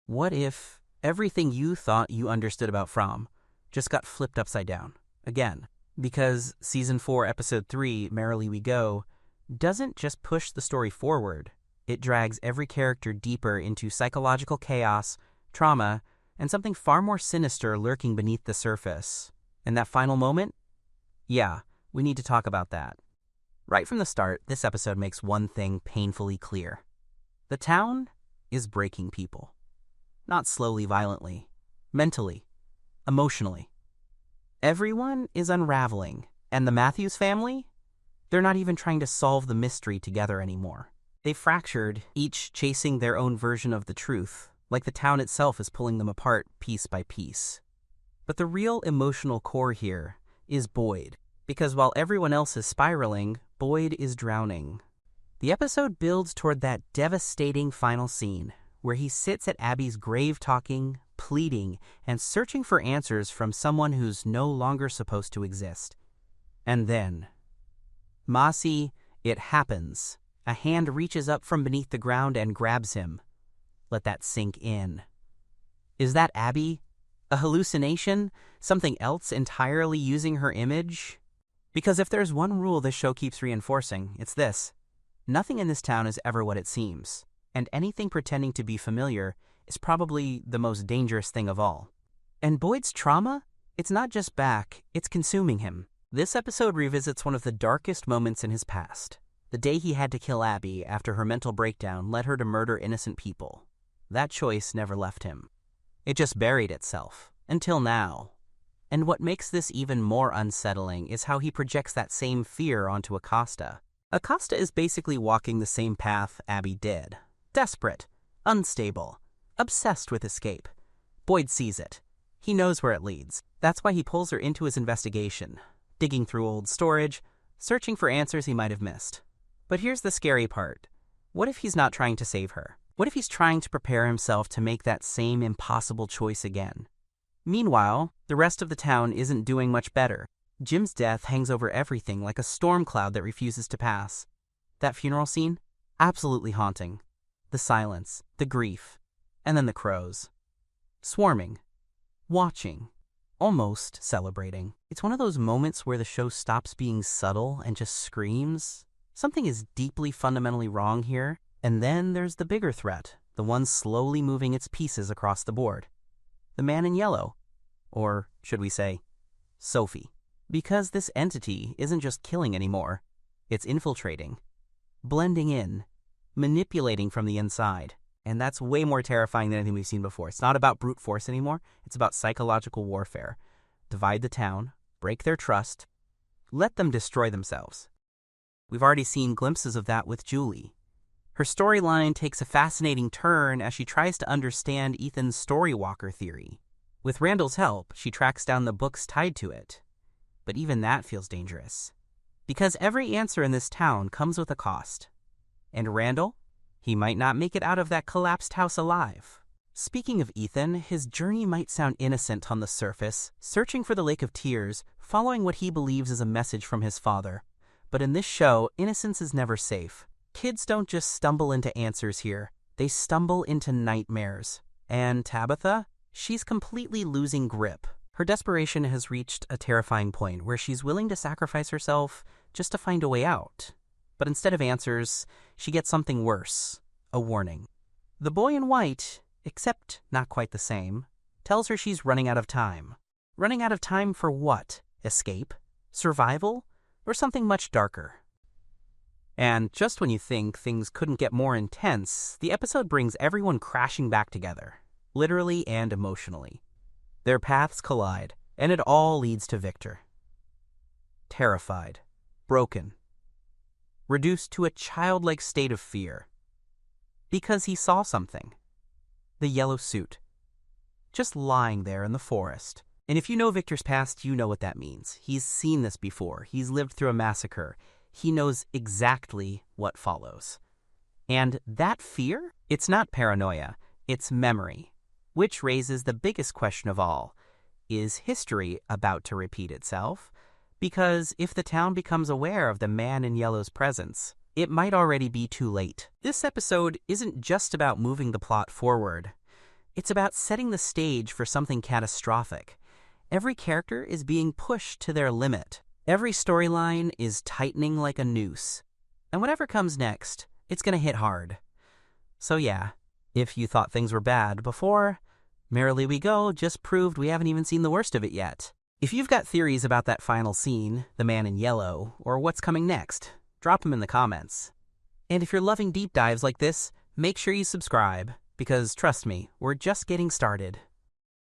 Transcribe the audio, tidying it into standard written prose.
What if everything you thought you understood about From just got flipped upside down again? Because Season 4, Episode 3, Merrily We Go, doesn't just push the story forward, it drags every character deeper into psychological chaos, trauma, and something far more sinister lurking beneath the surface. And that final moment? Yeah, we need to talk about that. Right from the start, this episode makes one thing painfully clear. The town is breaking people. Not slowly, violently. Mentally. Emotionally. Everyone is unraveling, and the Matthews family? They're not even trying to solve the mystery together anymore. They've fractured, each chasing their own version of the truth, like the town itself is pulling them apart piece by piece. But the real emotional core here is Boyd, because while everyone else is spiraling, Boyd is drowning. The episode builds toward that devastating final scene, where he sits at Abby's grave talking, pleading, and searching for answers from someone who's no longer supposed to exist. And then, Mossy, it happens. A hand reaches up from beneath the ground and grabs him. Let that sink in. Is that Abby? A hallucination? Something else entirely using her image? Because if there's one rule this show keeps reinforcing, it's this. Nothing in this town is ever what it seems, and anything pretending to be familiar is probably the most dangerous thing of all. And Boyd's trauma? It's not just back, it's consuming him. This episode revisits one of the darkest moments in his past. The day he had to kill Abby after her mental breakdown led her to murder innocent people. That choice never left him. It just buried itself. Until now. And what makes this even more unsettling is how he projects that same fear onto Acosta. Acosta is basically walking the same path Abby did. Desperate. Unstable. Obsessed with escape. Boyd sees it. He knows where it leads. That's why he pulls her into his investigation. Digging through old storage, searching for answers he might have missed. But here's the scary part. What if he's not trying to save her? What if he's trying to prepare himself to make that same impossible choice again? Meanwhile, the rest of the town isn't doing much better. Jim's death hangs over everything like a storm cloud that refuses to pass. That funeral scene? Absolutely haunting. The silence, the grief, and then the crows. Swarming. Watching. Almost celebrating. It's one of those moments where the show stops being subtle and just screams. Something is deeply fundamentally wrong here, and then there's the bigger threat, the one slowly moving its pieces across the board. The man in yellow. Or, should we say, Sophie. Because this entity isn't just killing anymore, it's infiltrating, blending in, manipulating from the inside. And that's way more terrifying than anything we've seen before. It's not about brute force anymore, it's about psychological warfare. Divide the town, break their trust, let them destroy themselves. We've already seen glimpses of that with Julie. Her storyline takes a fascinating turn as she tries to understand Ethan's Storywalker theory. With Randall's help, she tracks down the books tied to it. But even that feels dangerous. Because every answer in this town comes with a cost. And Randall? He might not make it out of that collapsed house alive. Speaking of Ethan, his journey might sound innocent on the surface, searching for the Lake of Tears, following what he believes is a message from his father. But in this show, innocence is never safe. Kids don't just stumble into answers here. They stumble into nightmares. And Tabitha? She's completely losing grip. Her desperation has reached a terrifying point where she's willing to sacrifice herself just to find a way out. But instead of answers, she gets something worse. A warning. The boy in white, except not quite the same, tells her she's running out of time. Running out of time for what? Escape? Survival? Or something much darker? And just when you think things couldn't get more intense, the episode brings everyone crashing back together, literally and emotionally. Their paths collide, and it all leads to Victor. Terrified, broken, reduced to a childlike state of fear. Because he saw something. The yellow suit. Just lying there in the forest. And if you know Victor's past, you know what that means. He's seen this before. He's lived through a massacre. He knows exactly what follows. And that fear? It's not paranoia. It's memory. Which raises the biggest question of all. Is history about to repeat itself? Because if the town becomes aware of the man in yellow's presence, it might already be too late. This episode isn't just about moving the plot forward. It's about setting the stage for something catastrophic. Every character is being pushed to their limit. Every storyline is tightening like a noose. And whatever comes next, it's gonna hit hard. So yeah, if you thought things were bad before, Merrily We Go just proved we haven't even seen the worst of it yet. If you've got theories about that final scene, the man in yellow, or what's coming next, drop them in the comments. And if you're loving deep dives like this, make sure you subscribe, because trust me, we're just getting started.